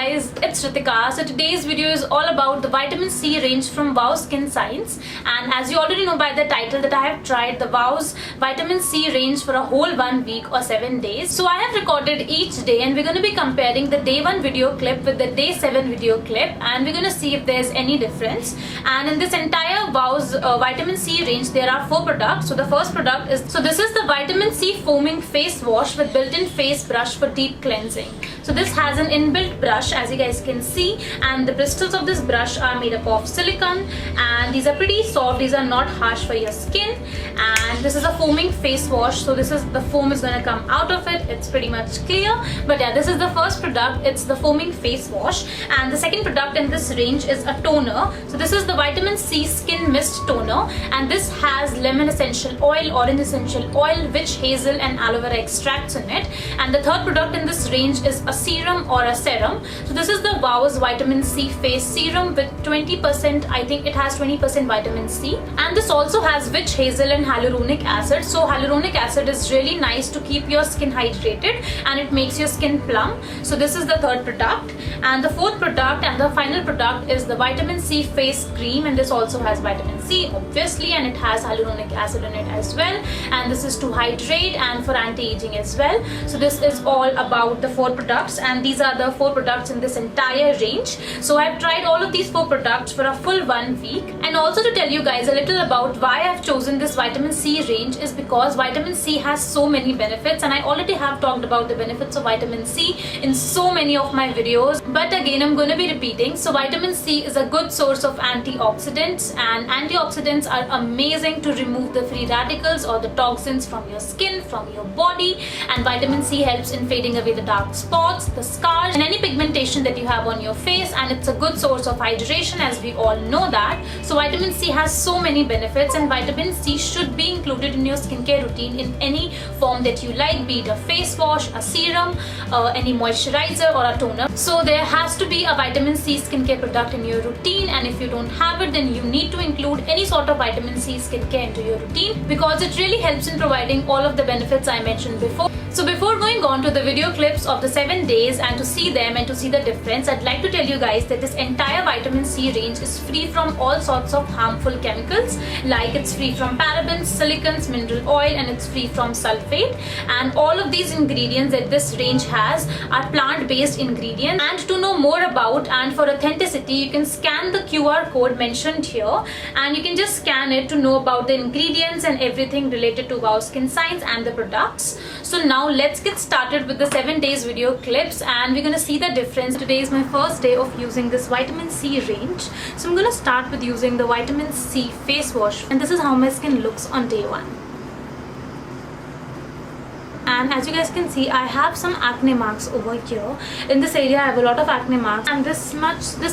guys, it's Ritika. So today's video is all about the vitamin C range from Wow Skin Science, and as you already know by the title that I have tried the Wow's vitamin C range for a whole 1 week or 7 days. So I have recorded each day and we're going to be comparing the day 1 video clip with the day 7 video clip, and we're going to see if there's any difference. And in this entire Wow's vitamin C range there are 4 products. So the first product is, this is the vitamin C foaming face wash with built-in face brush for deep cleansing. So this has an inbuilt brush, as you guys can see, and the bristles of this brush are made up of silicone, and these are pretty soft, these are not harsh for your skin. And this is a foaming face wash, so this is the foam is going to come out of it. It's pretty much clear, but yeah, this is the first product. It's the foaming face wash. And the second product in this range is a toner. So this is the vitamin C skin mist toner, and this has lemon essential oil, orange essential oil, witch hazel and aloe vera extracts in it. And the third product in this range is a serum or a serum. So this is the Wow's vitamin C face serum with 20%, I think it has 20% vitamin C, and this also has witch hazel and hyaluronic acid. So hyaluronic acid is really nice to keep your skin hydrated and it makes your skin plump. So this is the third product. And the fourth product and the final product is the vitamin C face cream, and this also has vitamin C obviously, and it has hyaluronic acid in it as well, and this is to hydrate and for anti-aging as well. So this is all about the 4 products, and these are the 4 products in this entire range. So I've tried all of these 4 products for a full 1 week. And also to tell you guys a little about why I've chosen this vitamin C range is because vitamin C has so many benefits, and I already have talked about the benefits of vitamin C in so many of my videos, but again I'm going to be repeating. So vitamin C is a good source of antioxidants, and antioxidants are amazing to remove the free radicals or the toxins from your skin, from your body, and vitamin C helps in fading away the dark spots, the scars and any pigmentation that you have on your face, and it's a good source of hydration, as we all know that. So vitamin C has so many benefits, and vitamin C should be included in your skincare routine in any form that you like, be it a face wash, a serum, any moisturizer or a toner. So there has to be a vitamin C skincare product in your routine, and if you don't have it then you need to include any sort of vitamin C skincare into your routine, because it really helps in providing all of the benefits I mentioned before. So before going on to the video clips of the 7 days and to see them and to see the difference, I'd like to tell you guys that this entire vitamin C range is free from all sorts of harmful chemicals, like it's free from parabens, silicones, mineral oil, and it's free from sulfate. And all of these ingredients that this range has are plant-based ingredients. And to know more about and for authenticity, you can scan the QR code mentioned here, and you can just scan it to know about the ingredients and everything related to Wow Skin Science and the products. So now let's get started with the 7 days video clips, and we're going to see the difference. Today is my first day of using this vitamin C range, so I'm going to start with using the vitamin C face wash, and this is how my skin looks on day 1. And as you guys can see, I have some acne marks over here. In this area I have a lot of acne marks, and this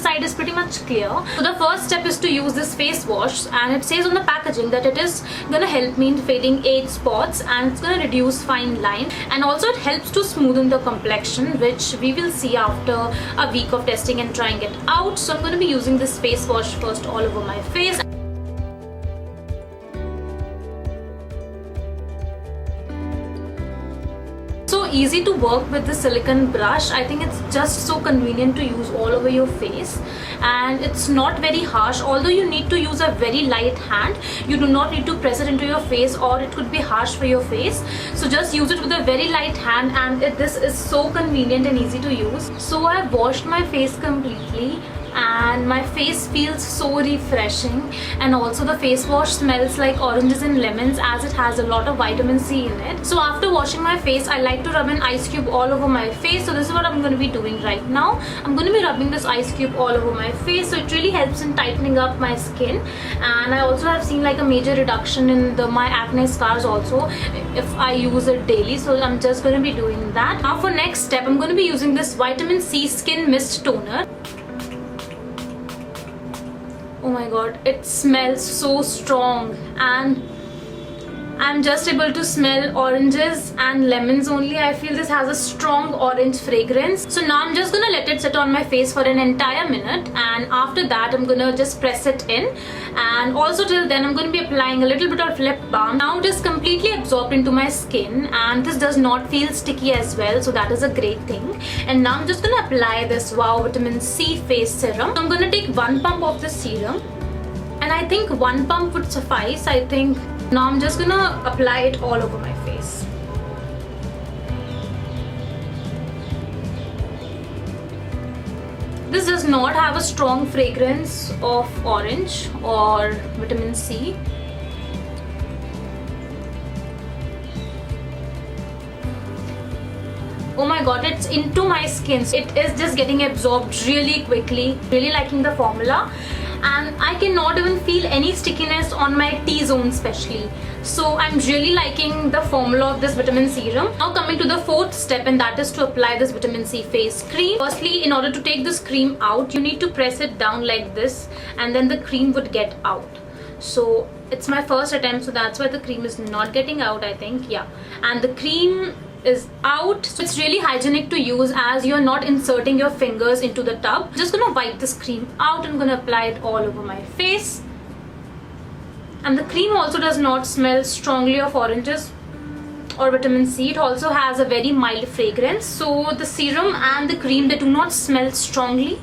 side is pretty much clear. So the first step is to use this face wash, and it says on the packaging that it is gonna help me in fading age spots, and it's gonna reduce fine line, and also it helps to smoothen the complexion, which we will see after a week of testing and trying it out. So I'm gonna be using this face wash first all over my face. So easy to work with the silicone brush. I think it's just so convenient to use all over your face, and it's not very harsh. Although you need to use a very light hand, you do not need to press it into your face, or it could be harsh for your face. So just use it with a very light hand, and this is so convenient and easy to use. So I've washed my face completely, and my face feels so refreshing, and also the face wash smells like oranges and lemons, as it has a lot of vitamin C in it. So after washing my face, I like to rub an ice cube all over my face. So this is what I'm going to be doing right now. I'm going to be rubbing this ice cube all over my face, so it really helps in tightening up my skin. And I also have seen like a major reduction in my acne scars also if I use it daily. So I'm just going to be doing that. Now for next step, I'm going to be using this vitamin C skin mist toner. Oh my god, it smells so strong, and I'm just able to smell oranges and lemons only. I feel this has a strong orange fragrance. So now I'm just gonna let it sit on my face for an entire minute, and after that I'm gonna just press it in. And also till then I'm gonna be applying a little bit of lip balm. Now it is completely absorbed into my skin, and this does not feel sticky as well, so that is a great thing. And now I'm just gonna apply this Wow Vitamin C face serum. So I'm gonna take 1 pump of the serum, and I think 1 pump would suffice. I think now I'm just gonna apply it all over my face. This does not have a strong fragrance of orange or vitamin C. Oh my god, it's into my skin. It is just getting absorbed really quickly. Really liking the formula, and I cannot even feel any stickiness on my T-zone especially. So I'm really liking the formula of this vitamin serum. Now coming to the 4th step, and that is to apply this vitamin C face cream. Firstly, in order to take this cream out, you need to press it down like this, and then the cream would get out. So it's my first attempt, so that's why the cream is not getting out, I think. Yeah, and the cream is out. So it's really hygienic to use, as you're not inserting your fingers into the tub. Just gonna wipe this cream out and gonna apply it all over my face. And the cream also does not smell strongly of oranges or vitamin C. It also has a very mild fragrance. So the serum and the cream, they do not smell strongly,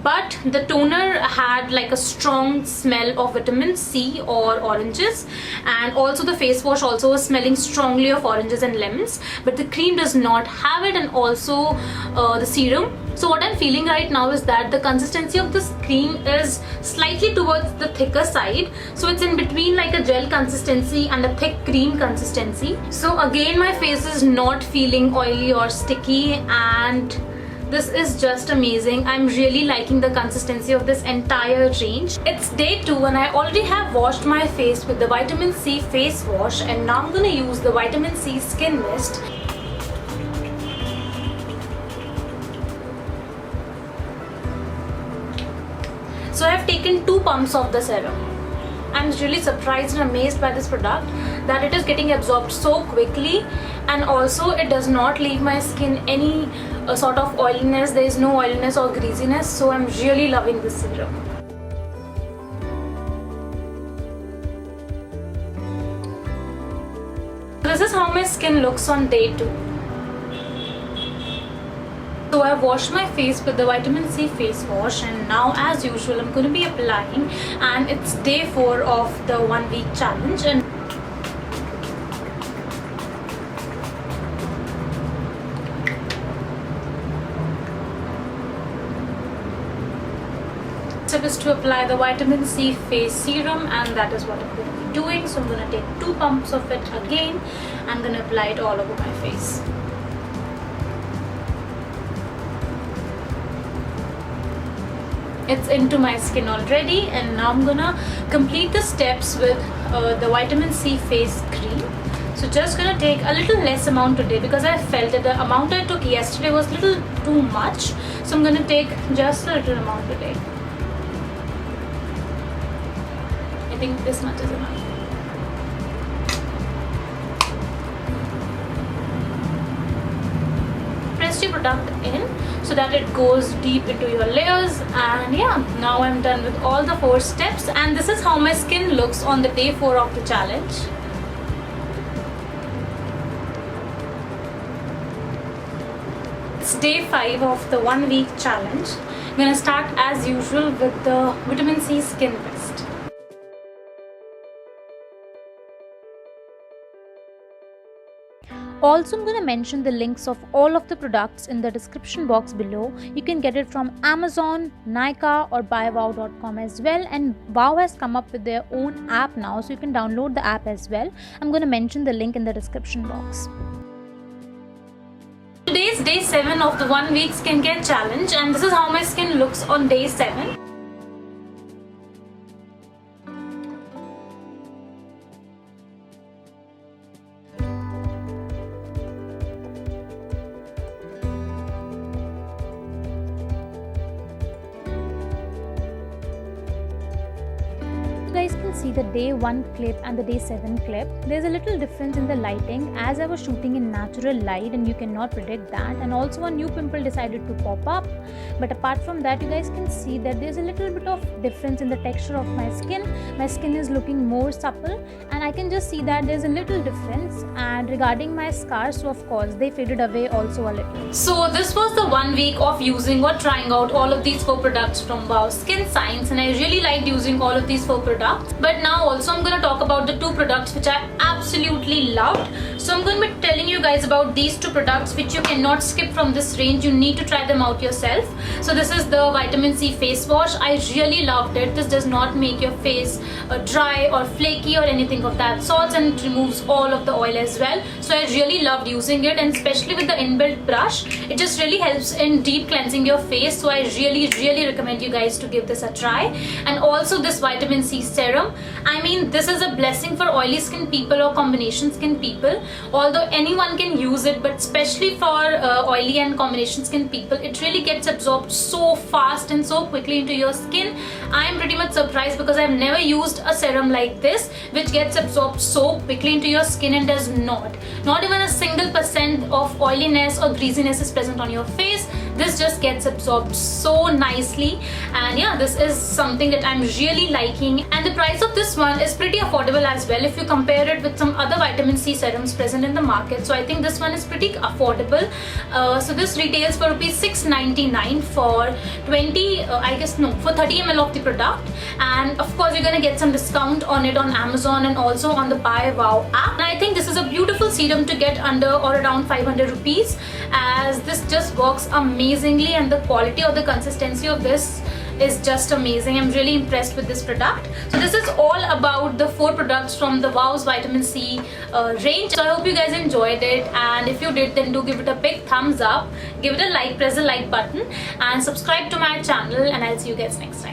but the toner had like a strong smell of vitamin C or oranges, and also the face wash also was smelling strongly of oranges and lemons, but the cream does not have it, and also the serum. So what I'm feeling right now is that the consistency of this cream is slightly towards the thicker side. So it's in between like a gel consistency and a thick cream consistency. So again, my face is not feeling oily or sticky, and this is just amazing. I'm really liking the consistency of this entire range. It's day 2 and I already have washed my face with the vitamin C face wash, and now I'm gonna use the vitamin C skin mist. So I've taken 2 pumps of the serum. I'm really surprised and amazed by this product, that it is getting absorbed so quickly, and also it does not leave my skin any sort of oiliness. There is no oiliness or greasiness, so I'm really loving this serum. This is how my skin looks on day 2. So I've washed my face with the vitamin C face wash, and now as usual I'm going to be applying, and it's day 4 of the 1 week challenge. And step is to apply the vitamin C face serum, and that is what I'm going to be doing. So I'm going to take 2 pumps of it again. I'm going to apply it all over my face. It's into my skin already, and now I'm gonna complete the steps with the vitamin C face cream. So just gonna take a little less amount today, because I felt that the amount I took yesterday was a little too much. So I'm gonna take just a little amount today. I think this much is enough. Press your product in so that it goes deep into your layers, and yeah, now I'm done with all the 4 steps, and this is how my skin looks on the day 4 of the challenge. It's day 5 of the 1 week challenge. I'm gonna start as usual with the vitamin C skin mist. Also, I'm going to mention the links of all of the products in the description box below. You can get it from Amazon, Nykaa or buywow.com as well. And Wow has come up with their own app now, so you can download the app as well. I'm going to mention the link in the description box. Today is day 7 of the 1 week skincare challenge, and this is how my skin looks on day 7. You guys can can see the day 1 clip and the day 7 clip, there's a little difference in the lighting as I was shooting in natural light and you cannot predict that, and also a new pimple decided to pop up. But apart from that, you guys can see that there's a little bit of difference in the texture of my skin. My skin is looking more supple and I can just see that there's a little difference. And regarding my scars, so of course they faded away also a little. So this was the 1 week of using or trying out all of these 4 products from Wow Skin Science, and I really liked using all of these 4 products. But now also I'm going to talk about the 2 products which I absolutely loved. So I'm going to be telling you guys about these 2 products which you cannot skip from this range. You need to try them out yourself. So this is the Vitamin C face wash. I really loved it. This does not make your face dry or flaky or anything of that sort, and it removes all of the oil as well. So I really loved using it, and especially with the inbuilt brush, it just really helps in deep cleansing your face. So I really recommend you guys to give this a try. And also this Vitamin C serum, I mean, this is a blessing for oily skin people or combination skin people. Although anyone can use it, but especially for oily and combination skin people, it really gets absorbed so fast and so quickly into your skin. I am pretty much surprised because I've never used a serum like this which gets absorbed so quickly into your skin and does not even a single % of oiliness or greasiness is present on your face. This just gets absorbed so nicely, and yeah, this is something that I'm really liking. And the price of this one is pretty affordable as well if you compare it with some other vitamin C serums present in the market. So I think this one is pretty affordable. So this retails for rupees 6.99 for 30 ml of the product, and of course you're gonna get some discount on it on Amazon and also on the Buy Wow app. And I think this is a beautiful serum to get under or around 500 rupees, as this just works amazingly, and the quality or the consistency of this is just amazing. I'm really impressed with this product. So this is all about the 4 products from the Wow's Vitamin C range. So I hope you guys enjoyed it, and if you did, then do give it a big thumbs up, give it a like, press the like button and subscribe to my channel, and I'll see you guys next time.